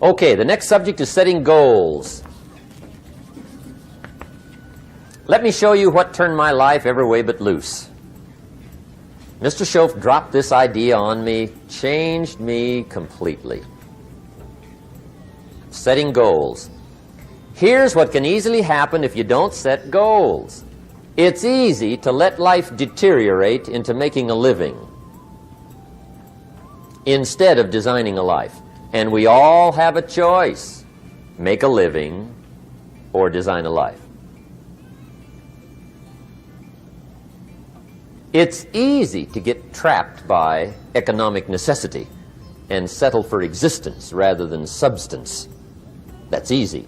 Okay, the next subject is setting goals. Let me show you what turned my life every way but loose. Mr. Schoaf dropped this idea on me, changed me completely. Setting goals. Here's what can easily happen if you don't set goals. It's easy to let life deteriorate into making a living instead of designing a life. And we all have a choice: make a living or design a life. It's easy to get trapped by economic necessity and settle for existence rather than substance. That's easy.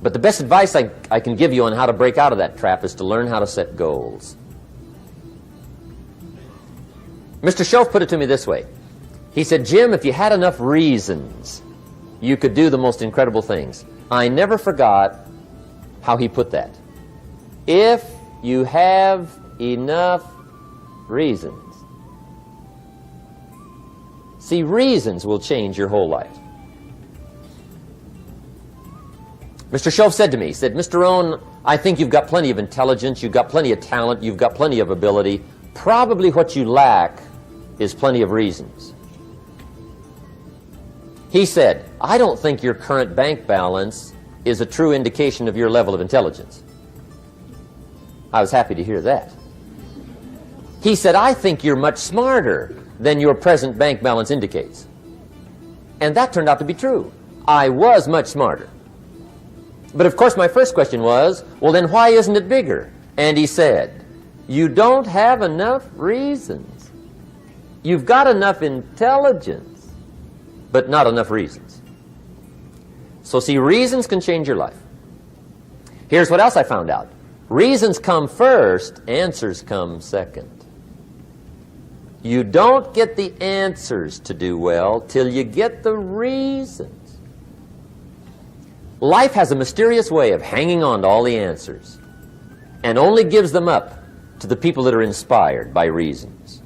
But the best advice I can give you on how to break out of that trap is to learn how to set goals. Mr. Schoaf put it to me this way. He said, Jim, if you had enough reasons, you could do the most incredible things. I never forgot how he put that. If you have enough reasons. See, reasons will change your whole life. Mr. Schoaf said to me, he said, Mr. Rohn, I think you've got plenty of intelligence, you've got plenty of talent, you've got plenty of ability. Probably what you lack is plenty of reasons. He said, I don't think your current bank balance is a true indication of your level of intelligence. I was happy to hear that. He said, I think you're much smarter than your present bank balance indicates. And that turned out to be true. I was much smarter. But of course my first question was, well then why isn't it bigger? And he said, you don't have enough reasons. You've got enough intelligence, but not enough reasons. So see, reasons can change your life. Here's what else I found out. Reasons come first, answers come second. You don't get the answers to do well till you get the reasons. Life has a mysterious way of hanging on to all the answers and only gives them up to the people that are inspired by reasons.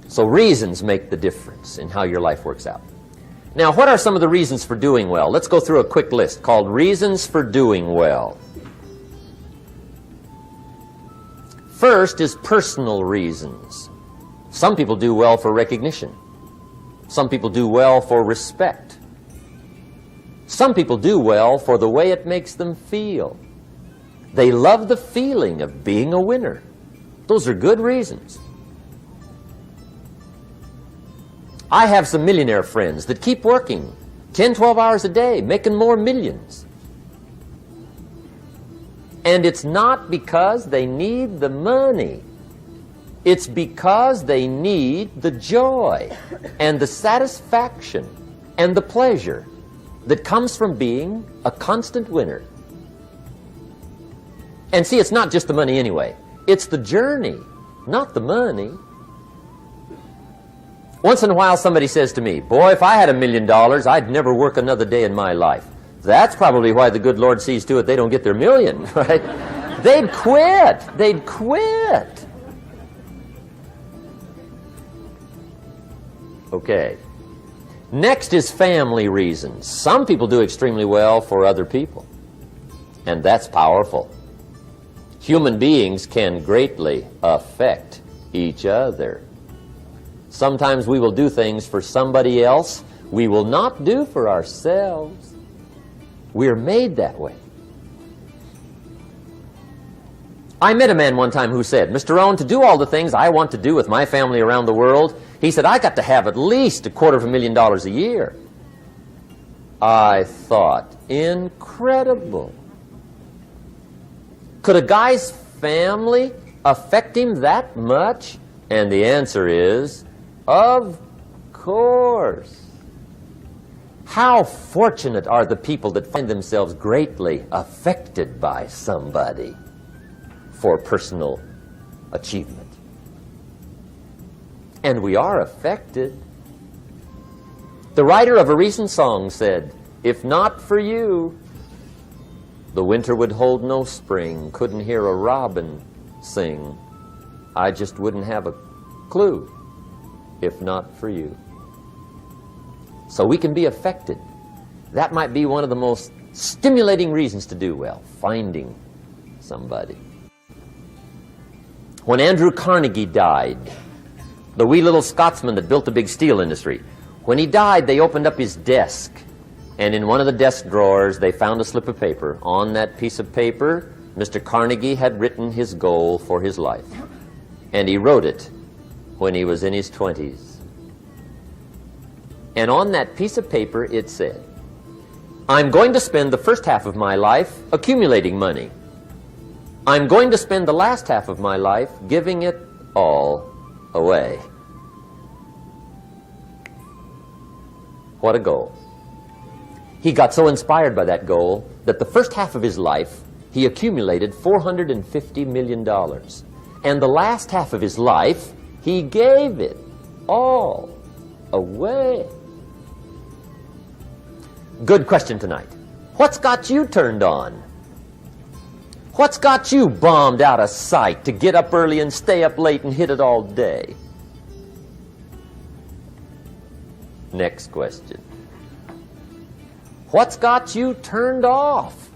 So reasons make the difference in how your life works out. Now, what are some of the reasons for doing well? Let's go through a quick list called Reasons for Doing Well. First is personal reasons. Some people do well for recognition. Some people do well for respect. Some people do well for the way it makes them feel. They love the feeling of being a winner. Those are good reasons. I have some millionaire friends that keep working 10, 12 hours a day, making more millions. And it's not because they need the money. It's because they need the joy and the satisfaction and the pleasure that comes from being a constant winner. And see, it's not just the money anyway. It's the journey, not the money. Once in a while somebody says to me, boy, if I had $1 million, I'd never work another day in my life. That's probably why the good Lord sees to it they don't get their million, right? They'd quit. They'd quit. Okay. Next is family reasons. Some people do extremely well for other people, and that's powerful. Human beings can greatly affect each other. Sometimes we will do things for somebody else we will not do for ourselves. We're made that way. I met a man one time who said, Mr. Rohn, to do all the things I want to do with my family around the world, he said, I got to have at least $250,000 a year. I thought, incredible. Could a guy's family affect him that much? And the answer is, of course. How fortunate are the people that find themselves greatly affected by somebody for personal achievement. And we are affected. The writer of a recent song said, if not for you, the winter would hold no spring, couldn't hear a robin sing. I just wouldn't have a clue if not for you. so we can be affected. That might be one of the most stimulating reasons to do well, finding somebody. When Andrew Carnegie died, the wee little Scotsman that built the big steel industry, when he died, they opened up his desk, and in one of the desk drawers, they found a slip of paper. On that piece of paper, Mr. Carnegie had written his goal for his life, and he wrote it when he was in his 20s. And on that piece of paper, it said, I'm going to spend the first half of my life accumulating money. I'm going to spend the last half of my life giving it all away. What a goal. He got so inspired by that goal that the first half of his life, he accumulated $450 million. And the last half of his life, he gave it all away. Good question tonight. What's got you turned on? What's got you bombed out of sight to get up early and stay up late and hit it all day? Next question. What's got you turned off?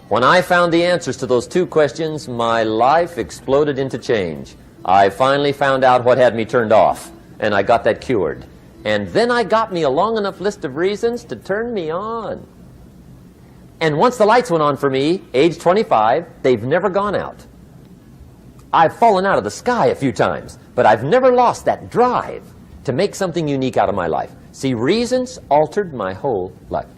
When I found the answers to those two questions, my life exploded into change. I finally found out what had me turned off, and I got that cured. And then I got me a long enough list of reasons to turn me on. And once the lights went on for me, age 25, they've never gone out. I've fallen out of the sky a few times, but I've never lost that drive to make something unique out of my life. See, reasons altered my whole life.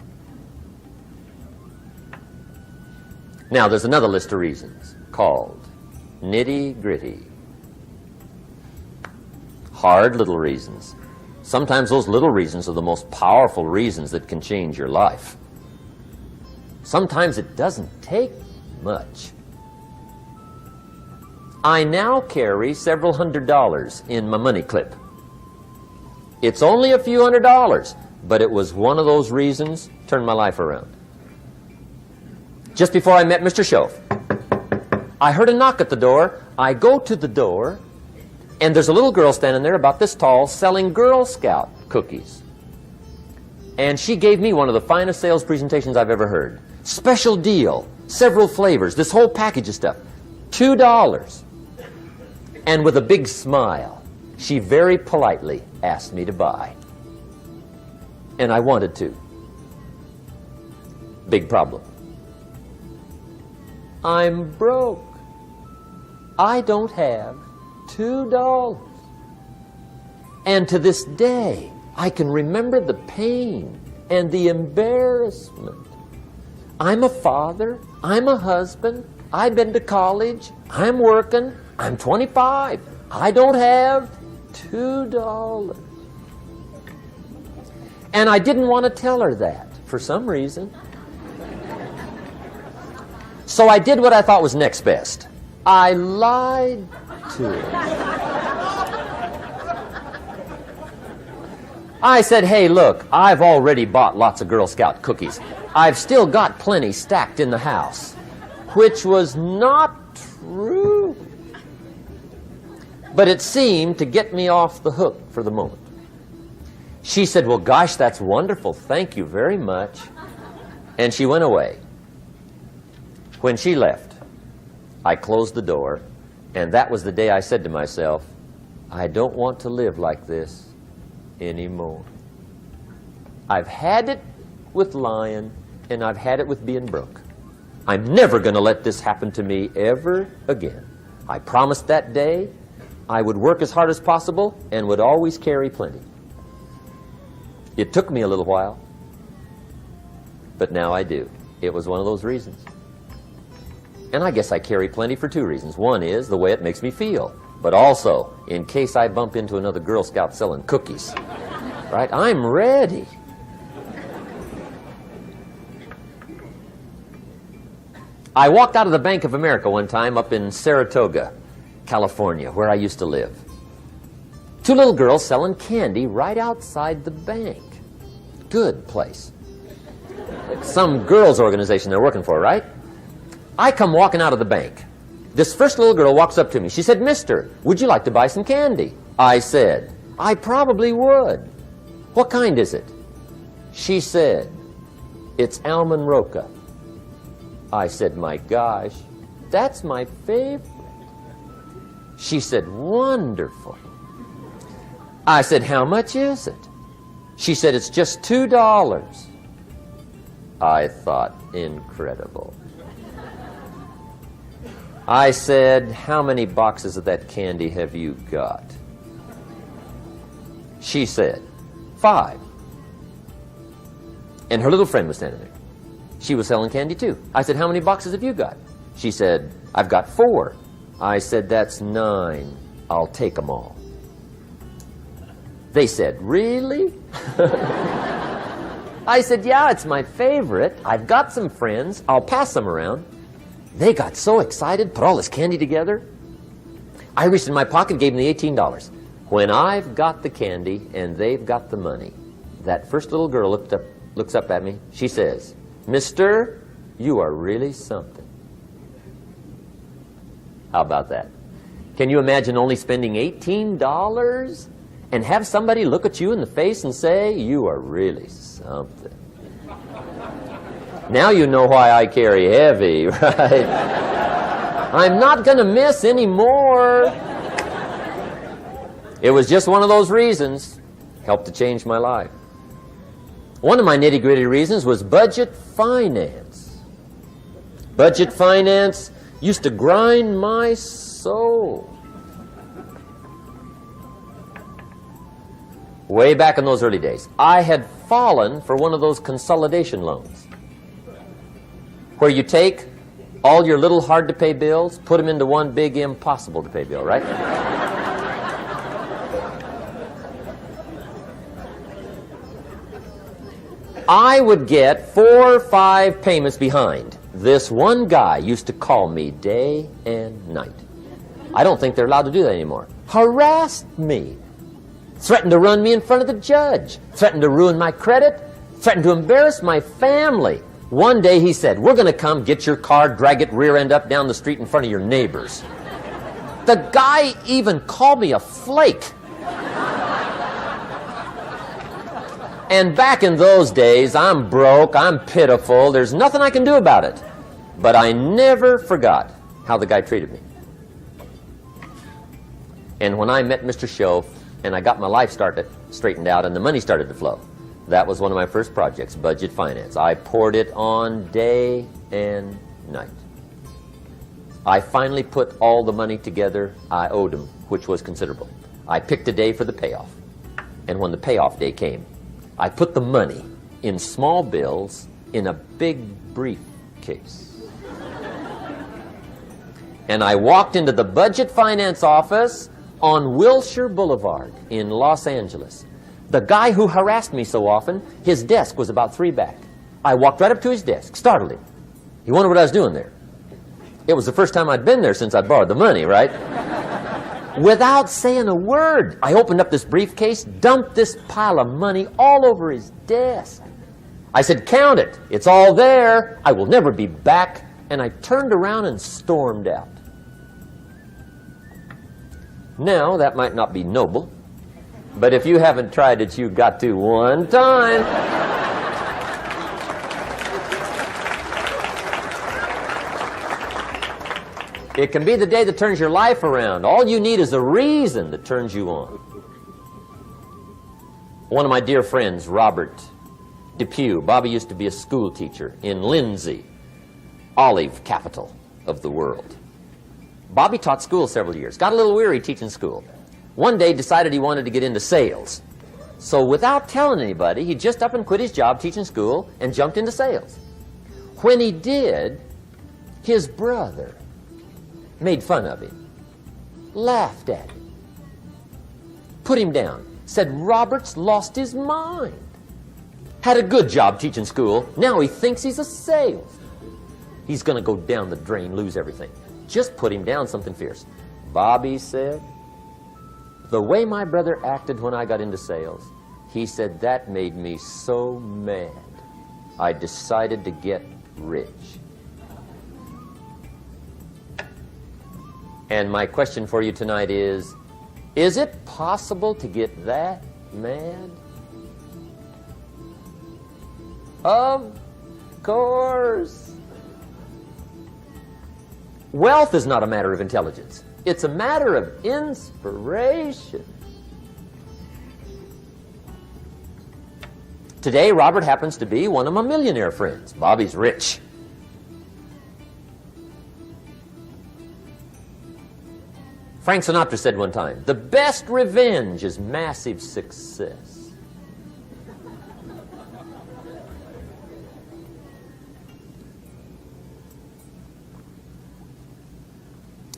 Now, there's another list of reasons called nitty-gritty. Hard little reasons. Sometimes those little reasons are the most powerful reasons that can change your life. Sometimes it doesn't take much. I now carry several $100s in my money clip. It's only a few $100s, but it was one of those reasons turned my life around. Just before I met Mr. Schoaf, I heard a knock at the door. I go to the door, and there's a little girl standing there about this tall selling Girl Scout cookies. And she gave me one of the finest sales presentations I've ever heard. Special deal, several flavors, this whole package of stuff, $2. And with a big smile, she very politely asked me to buy. And I wanted to. Big problem. I'm broke. I don't have $2. And to this day, I can remember the pain and the embarrassment. I'm a father. I'm a husband. I've been to college. I'm working. I'm 25. I don't have $2. And I didn't want to tell her that for some reason. So I did what I thought was next best. I lied to her. I said, hey, look, I've already bought lots of Girl Scout cookies. I've still got plenty stacked in the house, which was not true. But it seemed to get me off the hook for the moment. She said, well, gosh, that's wonderful. Thank you very much. And she went away. When she left, I closed the door, and that was the day I said to myself, I don't want to live like this anymore. I've had it with lying, and I've had it with being broke. I'm never going to let this happen to me ever again. I promised that day I would work as hard as possible and would always carry plenty. It took me a little while, but now I do. It was one of those reasons. And I guess I carry plenty for two reasons. One is the way it makes me feel, but also in case I bump into another Girl Scout selling cookies. Right? I'm ready. I walked out of the Bank of America one time up in Saratoga, California, where I used to live. Two little girls selling candy right outside the bank. Good place. Some girls' organization they're working for, right? I come walking out of the bank. This first little girl walks up to me. She said, Mister, would you like to buy some candy? I said, I probably would. What kind is it? She said, it's almond roca. I said, my gosh, that's my favorite. She said, wonderful. I said, how much is it? She said, it's just $2. I thought, incredible. I said, how many boxes of that candy have you got? She said, 5. And her little friend was standing there. She was selling candy too. I said, how many boxes have you got? She said, I've got 4. I said, that's 9. I'll take them all. They said, really? I said, yeah, it's my favorite. I've got some friends. I'll pass them around. They got so excited, put all this candy together. I reached in my pocket, gave them the $18. When I've got the candy and they've got the money, that first little girl looks up at me. She says, Mister, you are really something. How about that? Can you imagine only spending $18 and have somebody look at you in the face and say, you are really something? Now you know why I carry heavy, right? I'm not going to miss anymore. It was just one of those reasons. Helped to change my life. One of my nitty-gritty reasons was budget finance. Budget finance used to grind my soul. Way back in those early days, I had fallen for one of those consolidation loans, where you take all your little hard-to-pay bills, put them into one big impossible-to-pay bill, right? I would get 4 or 5 payments behind. This one guy used to call me day and night. I don't think they're allowed to do that anymore. Harassed me. Threatened to run me in front of the judge. Threatened to ruin my credit. Threatened to embarrass my family. One day he said, we're going to come get your car, drag it rear end up down the street in front of your neighbors. The guy even called me a flake. And back in those days, I'm broke, I'm pitiful, there's nothing I can do about it. But I never forgot how the guy treated me. And when I met Mr. Schoaf, and I got my life straightened out, and the money started to flow, that was one of my first projects, budget finance. I poured it on day and night. I finally put all the money together I owed him, which was considerable. I picked a day for the payoff. And when the payoff day came, I put the money in small bills in a big briefcase. And I walked into the budget finance office on Wilshire Boulevard in Los Angeles. The guy who harassed me so often, his desk was about 3 back. I walked right up to his desk, startled him. He wondered what I was doing there. It was the first time I'd been there since I borrowed the money, right? Without saying a word, I opened up this briefcase, dumped this pile of money all over his desk. I said, count it. It's all there. I will never be back. And I turned around and stormed out. Now, that might not be noble, but if you haven't tried it, you've got to one time. It can be the day that turns your life around. All you need is a reason that turns you on. One of my dear friends, Robert Depew, Bobby used to be a school teacher in Lindsay, olive capital of the world. Bobby taught school several years, got a little weary teaching school. One day decided he wanted to get into sales. So without telling anybody, he just up and quit his job teaching school and jumped into sales. When he did, his brother made fun of him, laughed at him, put him down, said Robert's lost his mind. Had a good job teaching school, now he thinks he's a salesman. He's going to go down the drain, lose everything. Just put him down something fierce. Bobby said, the way my brother acted when I got into sales, he said that made me so mad, I decided to get rich. And my question for you tonight is, Is it possible to get that mad? Of course. Wealth is not a matter of intelligence. It's a matter of inspiration. Today, Robert happens to be one of my millionaire friends. Bobby's rich. Frank Sinatra said one time, the best revenge is massive success.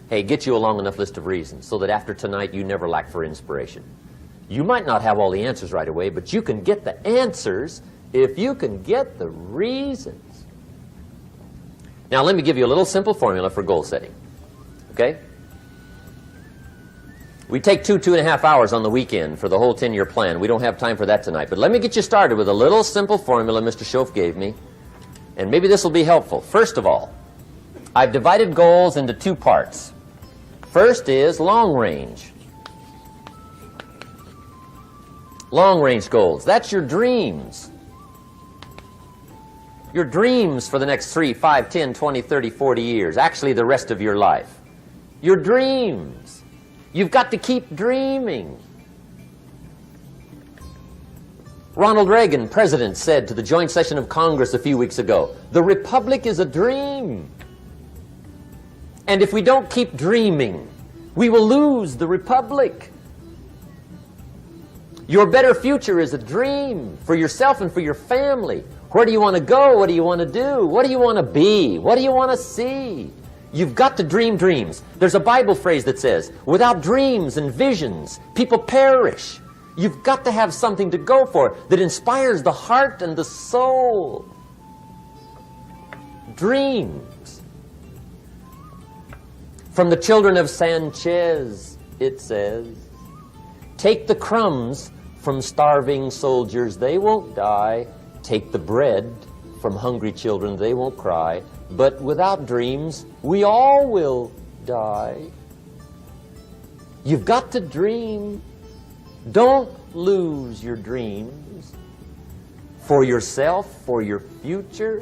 Hey, get you a long enough list of reasons so that after tonight you never lack for inspiration. You might not have all the answers right away, but you can get the answers if you can get the reasons. Now, let me give you a little simple formula for goal setting. Okay? We take 2.5 hours on the weekend for the whole 10-year plan. We don't have time for that tonight. But let me get you started with a little simple formula Mr. Schoaf gave me. And maybe this will be helpful. First of all, I've divided goals into 2 parts. First is long range. Long range goals. That's your dreams. Your dreams for the next 3, 5, 10, 20, 30, 40 years. Actually, the rest of your life. Your dreams. You've got to keep dreaming. Ronald Reagan, president, said to the joint session of Congress a few weeks ago, the Republic is a dream. And if we don't keep dreaming, we will lose the Republic. Your better future is a dream for yourself and for your family. Where do you want to go? What do you want to do? What do you want to be? What do you want to see? You've got to dream dreams. There's a Bible phrase that says, without dreams and visions, people perish. You've got to have something to go for that inspires the heart and the soul. Dreams. From the children of Sanchez, it says, take the crumbs from starving soldiers, they won't die. Take the bread from hungry children, they won't cry. But without dreams, we all will die. You've got to dream. Don't lose your dreams. For yourself, for your future,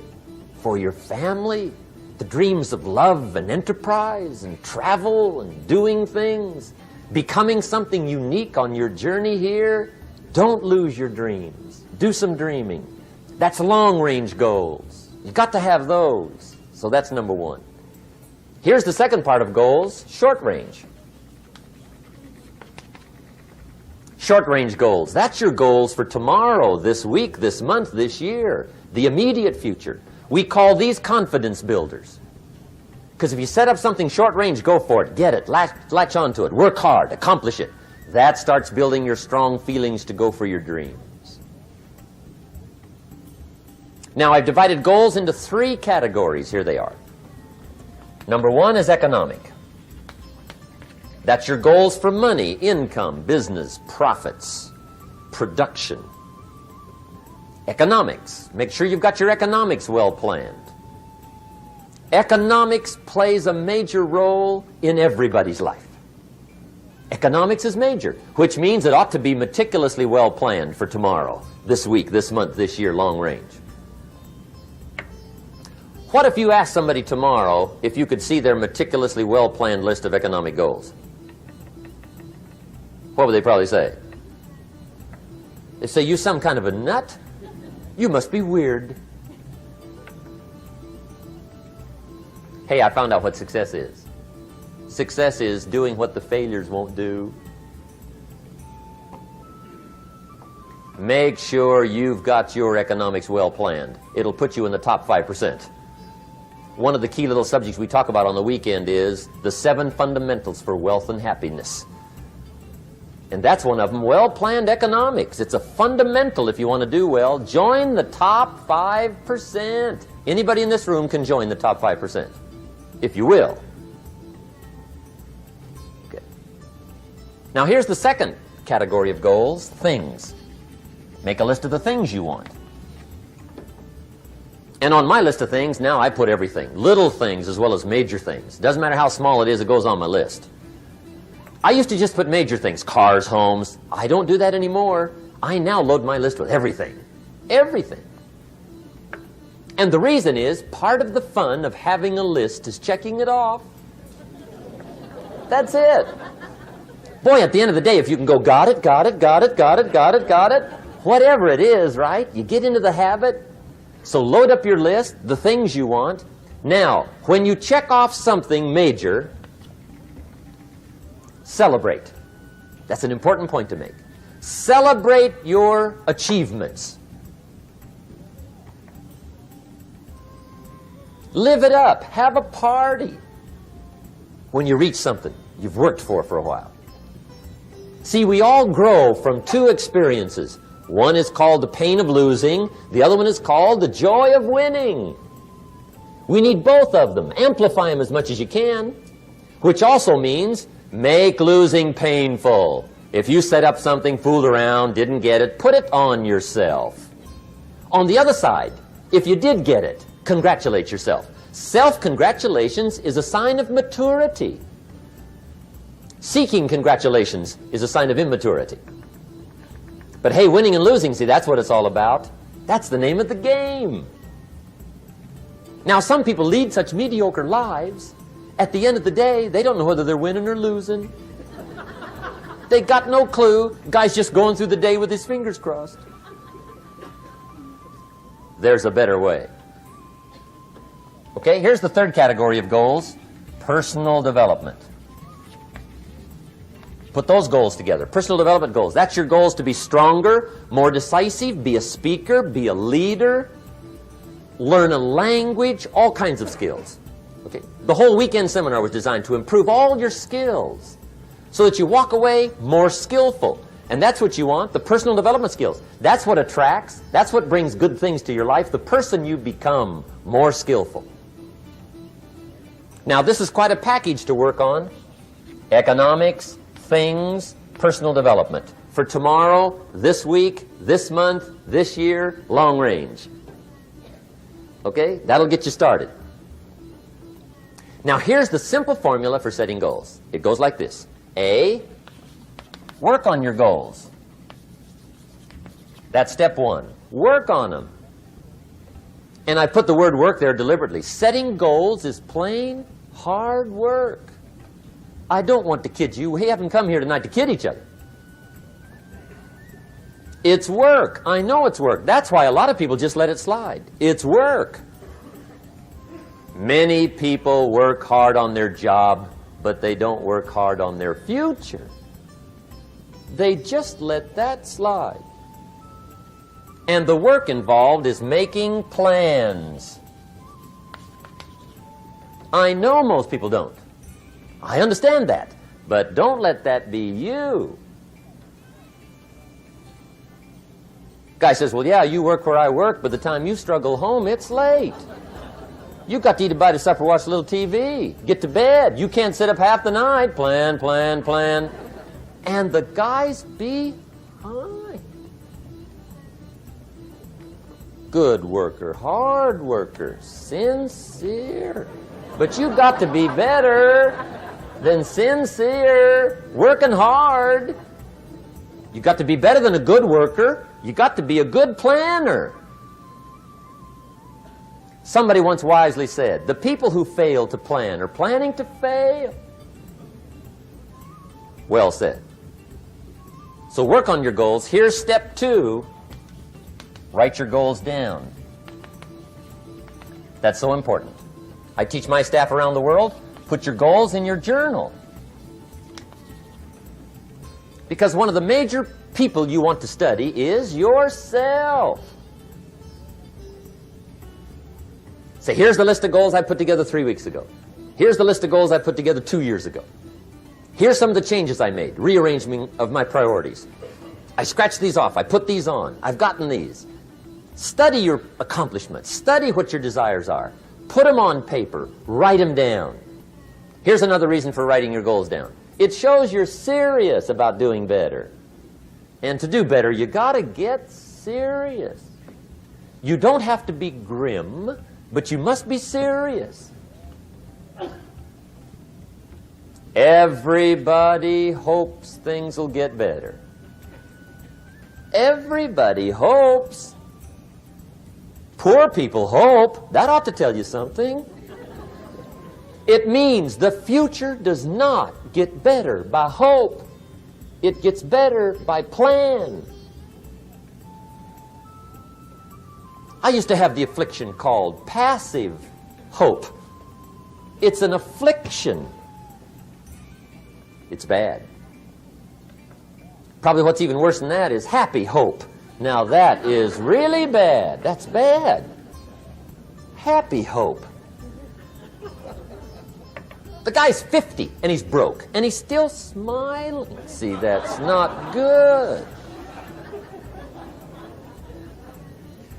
for your family. The dreams of love and enterprise and travel and doing things. Becoming something unique on your journey here. Don't lose your dreams. Do some dreaming. That's long-range goals. You've got to have those. So that's number 1. Here's the second part of goals, short range. Short-range goals. That's your goals for tomorrow, this week, this month, this year. The immediate future. We call these confidence builders. Because if you set up something short-range, go for it. Get it. Latch onto it. Work hard. Accomplish it. That starts building your strong feelings to go for your dreams. Now, I've divided goals into 3 categories. Here they are. Number 1 is economic. That's your goals for money, income, business, profits, production. Economics. Make sure you've got your economics well planned. Economics plays a major role in everybody's life. Economics is major, which means it ought to be meticulously well planned for tomorrow, this week, this month, this year, long range. What if you asked somebody tomorrow if you could see their meticulously well-planned list of economic goals? What would they probably say? They'd say, you some kind of a nut? You must be weird. Hey, I found out what success is. Success is doing what the failures won't do. Make sure you've got your economics well planned. It'll put you in the top 5%. One of the key little subjects we talk about on the weekend is the 7 fundamentals for wealth and happiness. And that's one of them, well-planned economics. It's a fundamental if you want to do well. Join the top 5%. Anybody in this room can join the top 5%, if you will. Okay. Now here's the second category of goals, things. Make a list of the things you want. And on my list of things, now I put everything. Little things as well as major things. Doesn't matter how small it is, it goes on my list. I used to just put major things, cars, homes. I don't do that anymore. I now load my list with everything. Everything. And the reason is, part of the fun of having a list is checking it off. That's it. Boy, at the end of the day, if you can go, got it, got it, got it, got it, got it, got it, whatever it is, right? You get into the habit. So load up your list, the things you want. Now, when you check off something major, celebrate. That's an important point to make. Celebrate your achievements. Live it up. Have a party when you reach something you've worked for a while. See, we all grow from two experiences. One is called the pain of losing. The other one is called the joy of winning. We need both of them. Amplify them as much as you can, which also means make losing painful. If you set up something, fooled around, didn't get it, put it on yourself. On the other side, if you did get it, congratulate yourself. Self-congratulations is a sign of maturity. Seeking congratulations is a sign of immaturity. But hey, winning and losing, see, that's what it's all about. That's the name of the game. Now, some people lead such mediocre lives, at the end of the day, they don't know whether they're winning or losing. They got no clue. Guy's just going through the day with his fingers crossed. There's a better way. Okay, here's the third category of goals, personal development. Put those goals together. Personal development goals. That's your goals to be stronger, more decisive, be a speaker, be a leader, learn a language, all kinds of skills. Okay? The whole weekend seminar was designed to improve all your skills so that you walk away more skillful. And that's what you want, the personal development skills. That's what attracts, that's what brings good things to your life, the person you become more skillful. Now, this is quite a package to work on. Economics, things, personal development. For tomorrow, this week, this month, this year, long range. Okay? That'll get you started. Now, here's the simple formula for setting goals. It goes like this. A, work on your goals. That's step one. Work on them. And I put the word work there deliberately. Setting goals is plain hard work. I don't want to kid you. We haven't come here tonight to kid each other. It's work. I know it's work. That's why a lot of people just let it slide. It's work. Many people work hard on their job, but they don't work hard on their future. They just let that slide. And the work involved is making plans. I know most people don't. I understand that. But don't let that be you. Guy says, well, yeah, you work where I work, but the time you struggle home, it's late. You've got to eat a bite of supper, watch a little TV, get to bed. You can't sit up half the night. Plan, plan, plan. And the guy's behind. Good worker, hard worker, sincere. But you've got to be better than sincere, working hard. You've got to be better than a good worker. You've got to be a good planner. Somebody once wisely said, the people who fail to plan are planning to fail. Well said. So work on your goals. Here's step 2. Write your goals down. That's so important. I teach my staff around the world, put your goals in your journal. Because one of the major people you want to study is yourself. Say, here's the list of goals I put together 3 weeks ago. Here's the list of goals I put together 2 years ago. Here's some of the changes I made, rearrangement of my priorities. I scratched these off, I put these on, I've gotten these. Study your accomplishments, study what your desires are. Put them on paper, write them down. Here's another reason for writing your goals down. It shows you're serious about doing better. And to do better, you gotta get serious. You don't have to be grim, but you must be serious. Everybody hopes things will get better. Everybody hopes. Poor people hope. That ought to tell you something. It means the future does not get better by hope. It gets better by plan. I used to have the affliction called passive hope. It's an affliction. It's bad. Probably what's even worse than that is happy hope. Now that is really bad. That's bad. Happy hope. The guy's 50 and he's broke and he's still smiling. See, that's not good.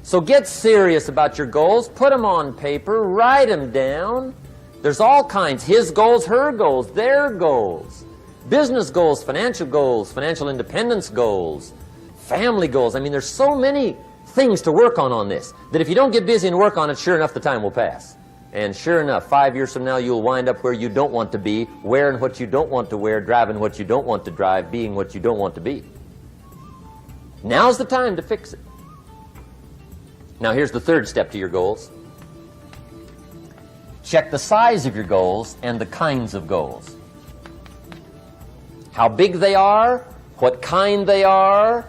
So get serious about your goals. Put them on paper. Write them down. There's all kinds. His goals, her goals, their goals. Business goals, financial independence goals, family goals. I mean, there's so many things to work on this that if you don't get busy and work on it, sure enough, the time will pass. And sure enough, 5 years from now, you'll wind up where you don't want to be, wearing what you don't want to wear, driving what you don't want to drive, being what you don't want to be. Now's the time to fix it. Now, here's the third step to your goals. Check the size of your goals and the kinds of goals. How big they are, what kind they are,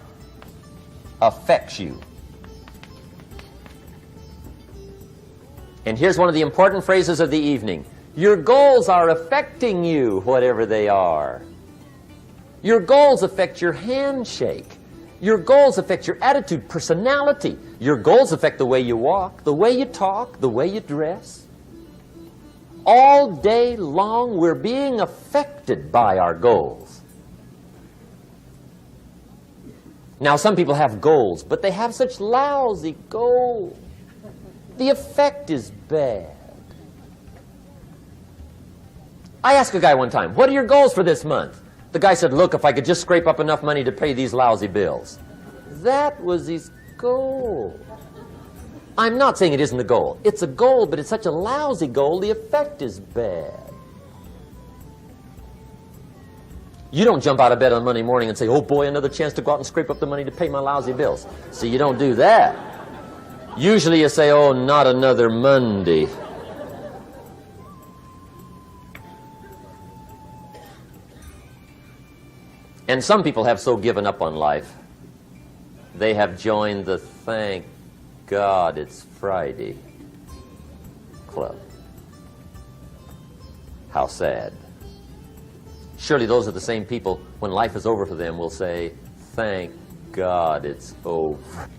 affects you. And here's one of the important phrases of the evening. Your goals are affecting you, whatever they are. Your goals affect your handshake. Your goals affect your attitude, personality. Your goals affect the way you walk, the way you talk, the way you dress. All day long, we're being affected by our goals. Now, some people have goals, but they have such lousy goals. The effect is bad. I asked a guy one time, what are your goals for this month? The guy said, look, if I could just scrape up enough money to pay these lousy bills. That was his goal. I'm not saying it isn't a goal. It's a goal, but it's such a lousy goal, the effect is bad. You don't jump out of bed on Monday morning and say, oh boy, another chance to go out and scrape up the money to pay my lousy bills. See, you don't do that. Usually you say, oh, not another Monday. And some people have so given up on life, they have joined the thank God it's Friday club. How sad. Surely those are the same people, when life is over for them, will say, thank God it's over.